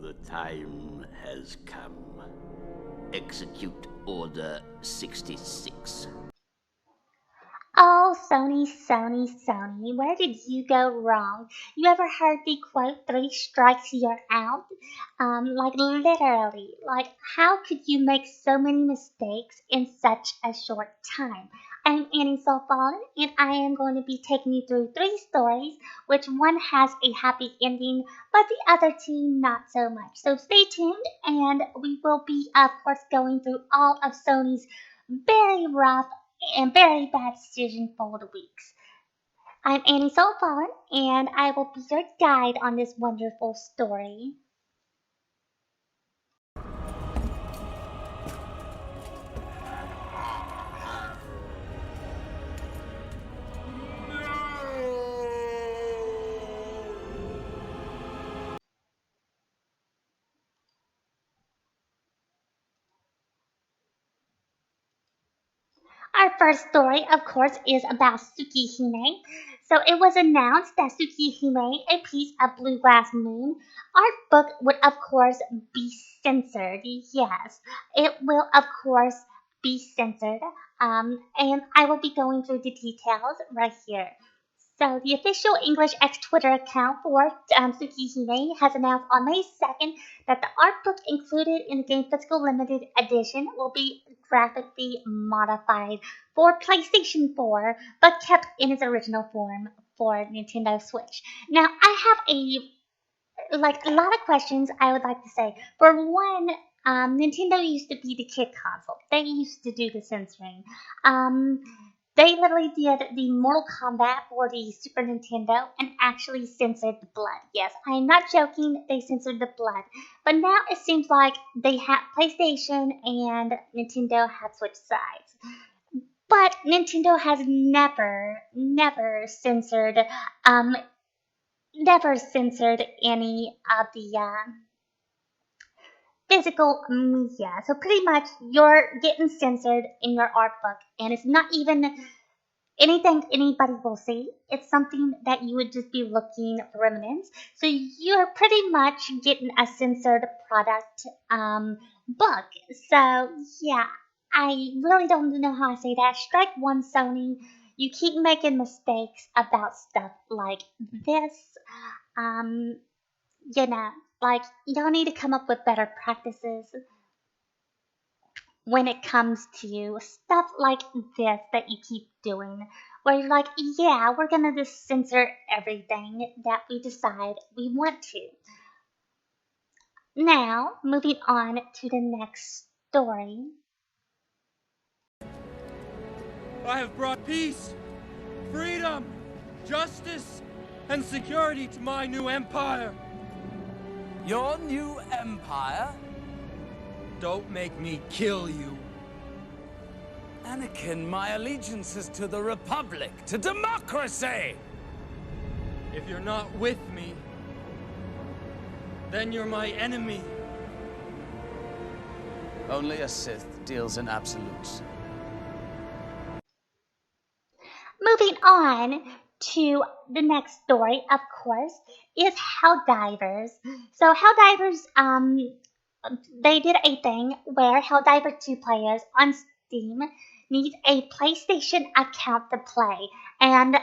The time has come. Execute Order 66. Oh, Sony, Sony, Sony, where did you go wrong? You ever heard the quote, 3 strikes, you're out? Like literally, like how could you make so many mistakes in such a short time? I'm Annie Soulfallen, and I am going to be taking you through 3 stories, which one has a happy ending, but the other 2 not so much. So stay tuned, and we will be, of course, going through all of Sony's very rough and very bad decision for the weeks. I'm Annie Soulfallen, and I will be your guide on this wonderful story. Our first story, of course, is about tsukihime. So it was announced that tsukihime, a piece of blue glass moon, art book would of course be censored. Yes, it will of course be censored. And I will be going through the details right here. So the official English X Twitter account for tsukihime has announced on May 2nd that the art book included in the game physical limited edition will be graphically modified for PlayStation 4, but kept in its original form for Nintendo Switch. Now, I have a lot of questions I would like to say. For one, Nintendo used to be the kid console. They used to do the censoring. They literally did the Mortal Kombat for the Super Nintendo and actually censored the blood. Yes, I'm not joking, they censored the blood. But now it seems like they have PlayStation and Nintendo have switched sides. But Nintendo has um, never censored any of the physical media. So pretty much you're getting censored in your art book, and it's not even anything anybody will see. It's something that you would just be looking for remnants. So you're pretty much getting a censored product book. So yeah, I really don't know how I say that. Strike one, Sony. You keep making mistakes about stuff like this. Um, you know, like y'all need to come up with better practices when it comes to stuff like this that you keep doing, where you're like, yeah, we're gonna just censor everything that we decide we want to. Now, moving on to the next story. I have brought peace, freedom, justice, and security to my new empire. Your new empire? Don't make me kill you. Anakin, my allegiance is to the Republic, to democracy! If you're not with me, then you're my enemy. Only a Sith deals in absolutes. Moving on to the next story, of course, is Helldivers. So Helldivers, they did a thing where Helldivers 2 players on Steam need a PlayStation account to play, and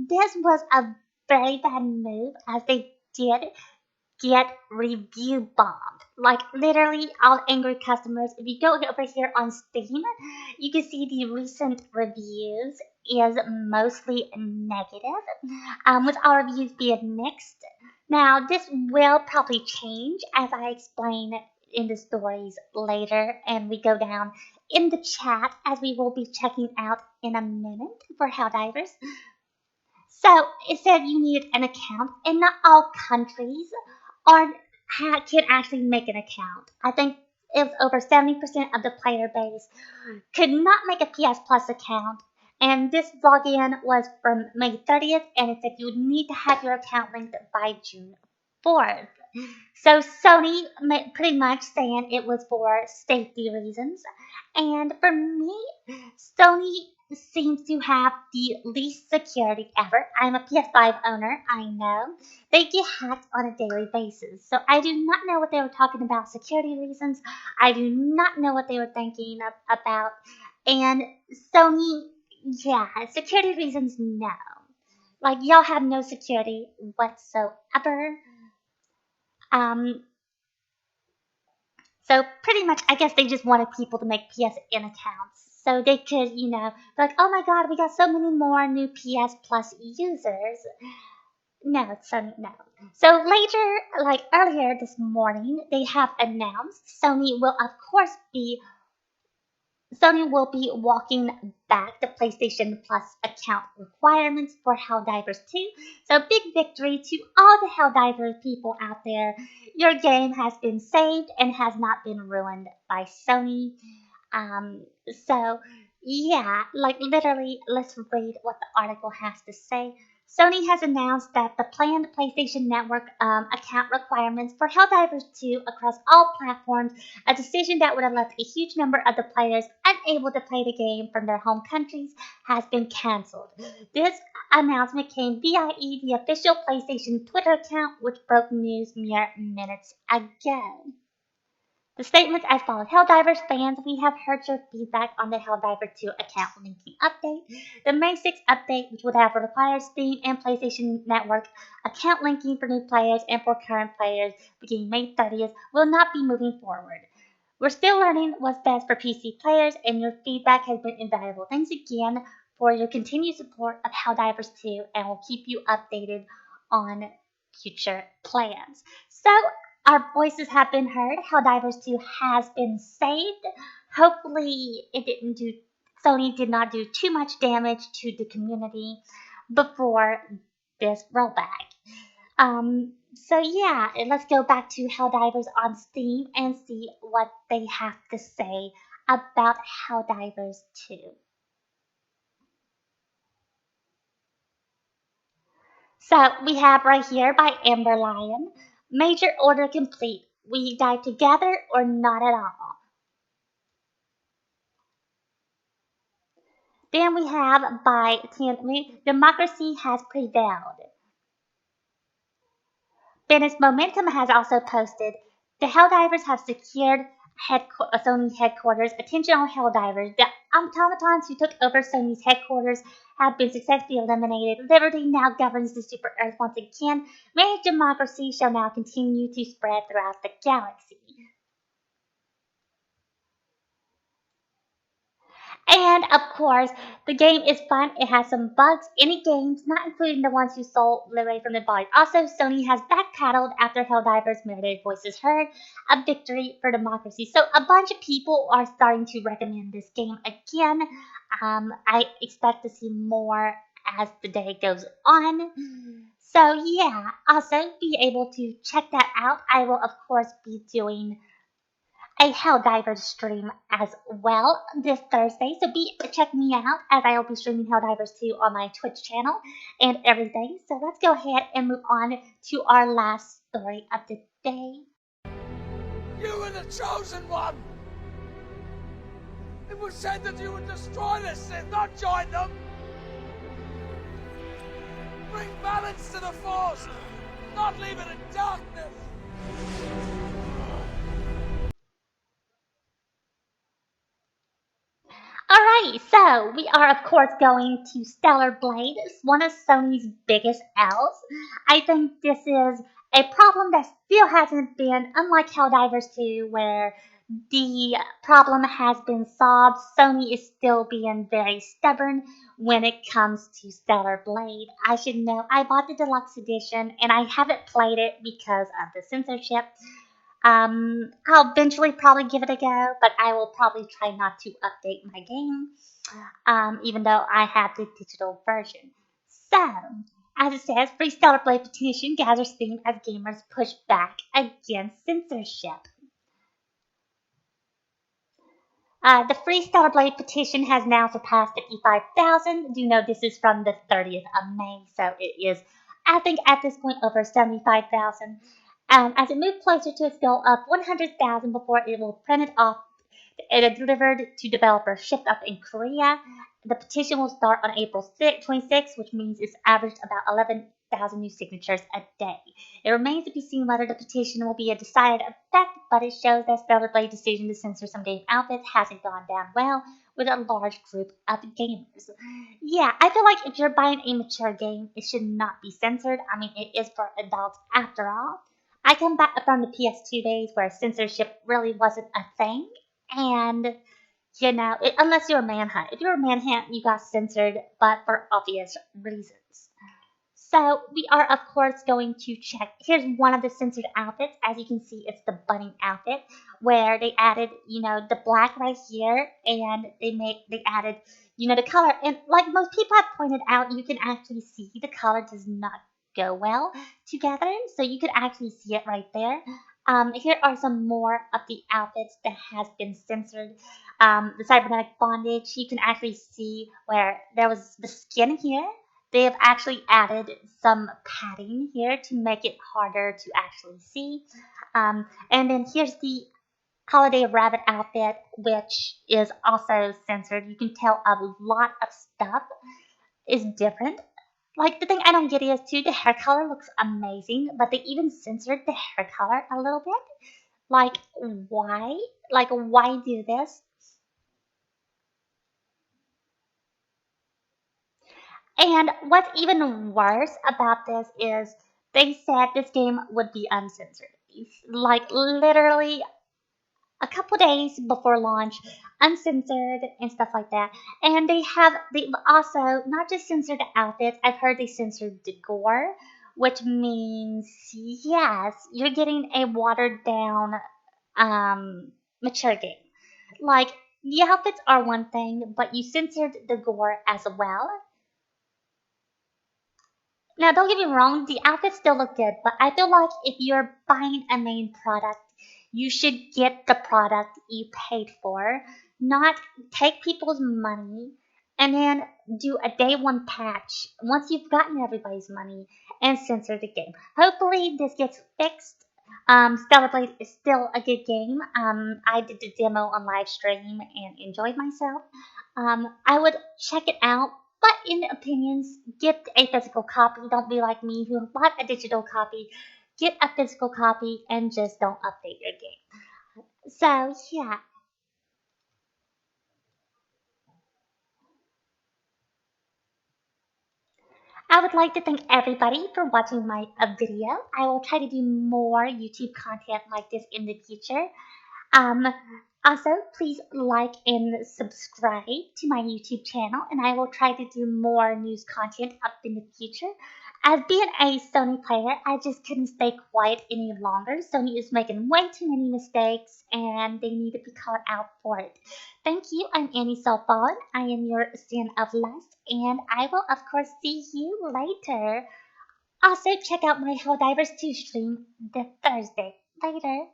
this was a very bad move as they did get review bombed. Like literally all angry customers. If you go over here on Steam, you can see the recent reviews is mostly negative, with all reviews being mixed. Now this will probably change as I explain in the stories later, and we go down in the chat as we will be checking out in a minute for Helldivers. So it said you need an account, and not all countries can actually make an account. I think it was over 70% of the player base could not make a PS Plus account, and this login was from May 30th, and it said you would need to have your account linked by June 4th. So Sony pretty much saying it was for safety reasons, and for me, Sony seems to have the least security ever. I'm a PS5 owner, I know. They get hacked on a daily basis. So I do not know what they were talking about security reasons. I do not know what they were thinking about. And Sony, yeah, security reasons, no. Like, y'all have no security whatsoever. Um, So pretty much, I guess they just wanted people to make PSN accounts so they could, be like, oh my god, we got so many more new PS Plus users. No, Sony, no. So later, like earlier this morning, they have announced Sony will be walking back the PlayStation Plus account requirements for Helldivers 2. So big victory to all the Helldivers people out there. Your game has been saved and has not been ruined by Sony. Um, so yeah, like literally, let's read what the article has to say. Sony has announced that the planned PlayStation Network account requirements for Helldivers 2 across all platforms, a decision that would have left a huge number of the players unable to play the game from their home countries, has been cancelled. This announcement came via the official PlayStation Twitter account, which broke news mere minutes ago. The statements as follows. Helldivers fans, we have heard your feedback on the Helldivers 2 account linking update. The May 6 update, which would have required Steam and PlayStation Network account linking for new players and for current players beginning May 30th, will not be moving forward. We're still learning what's best for PC players, and your feedback has been invaluable. Thanks again for your continued support of Helldivers 2, and we'll keep you updated on future plans. So, our voices have been heard. Helldivers 2 has been saved. Hopefully, Sony did not do too much damage to the community before this rollback. So yeah, let's go back to Helldivers on Steam and see what they have to say about Helldivers 2. So we have right here by Amber Lion, major order complete. We die together or not at all. Then we have by Tianmu, democracy has prevailed. Venice Momentum has also posted, the Helldivers have secured Sony headquarters. Attention all Helldivers. The automatons who took over Sony's headquarters have been successfully eliminated. Liberty now governs the Super Earth once again. Managed democracy shall now continue to spread throughout the galaxy. And of course, the game is fun. It has some bugs in the games, not including the ones you stole away from the body. Also, Sony has backpedaled after Helldivers merited voices heard, a victory for democracy. So a bunch of people are starting to recommend this game again. I expect to see more as the day goes on. So yeah, also be able to check that out. I will of course be doing a Helldivers stream as well this Thursday. So check me out as I will be streaming Helldivers 2 on my Twitch channel and everything. So let's go ahead and move on to our last story of the day. You were the chosen one! It was said that you would destroy the Sith, not join them! Bring balance to the Force, not leave it in darkness! Alright, so we are of course going to Stellar Blade, one of Sony's biggest L's. I think this is a problem that still hasn't been, unlike Helldivers 2, where the problem has been solved. Sony is still being very stubborn when it comes to Stellar Blade. I should know, I bought the deluxe edition and I haven't played it because of the censorship. I'll eventually probably give it a go, but I will probably try not to update my game, even though I have the digital version. So, as it says, Free Stellar Blade petition gathers steam as gamers push back against censorship. The Free Stellar Blade petition has now surpassed 55,000. You know this is from the 30th of May, so it is, I think, at this point over 75,000. As it moves closer to its goal of 100,000 before it will print it off It is delivered to developers shipped up in Korea. The petition will start on April 26th, which means it's averaged about 11,000 new signatures a day. It remains to be seen whether the petition will be a decided effect, but it shows that Stellar Blade's decision to censor some game outfits hasn't gone down well with a large group of gamers. Yeah, I feel like if you're buying a mature game, it should not be censored. I mean, it is for adults after all. I come back from the PS2 days where censorship really wasn't a thing, and unless you're a Manhunt. If you're a Manhunt, you got censored, but for obvious reasons. So we are, of course, going to check. Here's one of the censored outfits. As you can see, it's the bunny outfit, where they added, the black right here, and they added, the color. And like most people have pointed out, you can actually see the color does not go well together, so you could actually see it right there. Here are some more of the outfits that has been censored. The cybernetic bondage, you can actually see where there was the skin here. They have actually added some padding here to make it harder to actually see. And then here's the holiday rabbit outfit, which is also censored. You can tell a lot of stuff is different. Like, the thing I don't get is, too, the hair color looks amazing, but they even censored the hair color a little bit. Like, why? Like, why do this? And what's even worse about this is they said this game would be uncensored. Like, literally a couple days before launch, uncensored and stuff like that. And they also not just censored the outfits, I've heard they censored the gore, which means, yes, you're getting a watered down mature game. Like, the outfits are one thing, but you censored the gore as well. Now, don't get me wrong, the outfits still look good, but I feel like if you're buying a main product, you should get the product you paid for, not take people's money and then do a day one patch once you've gotten everybody's money and censor the game. Hopefully, this gets fixed. Stellar Blade is still a good game. I did the demo on live stream and enjoyed myself. I would check it out. But in opinions, get a physical copy. Don't be like me who bought a digital copy. Get a physical copy and just don't update your game. So, yeah. I would like to thank everybody for watching my video. I will try to do more YouTube content like this in the future. Also, please like and subscribe to my YouTube channel, and I will try to do more news content up in the future. As being a Sony player, I just couldn't stay quiet any longer. Sony is making way too many mistakes, and they need to be called out for it. Thank you. I'm Annie Selfon. I am your Sin of Lust, and I will, of course, see you later. Also, check out my Helldivers 2 stream this Thursday. Later.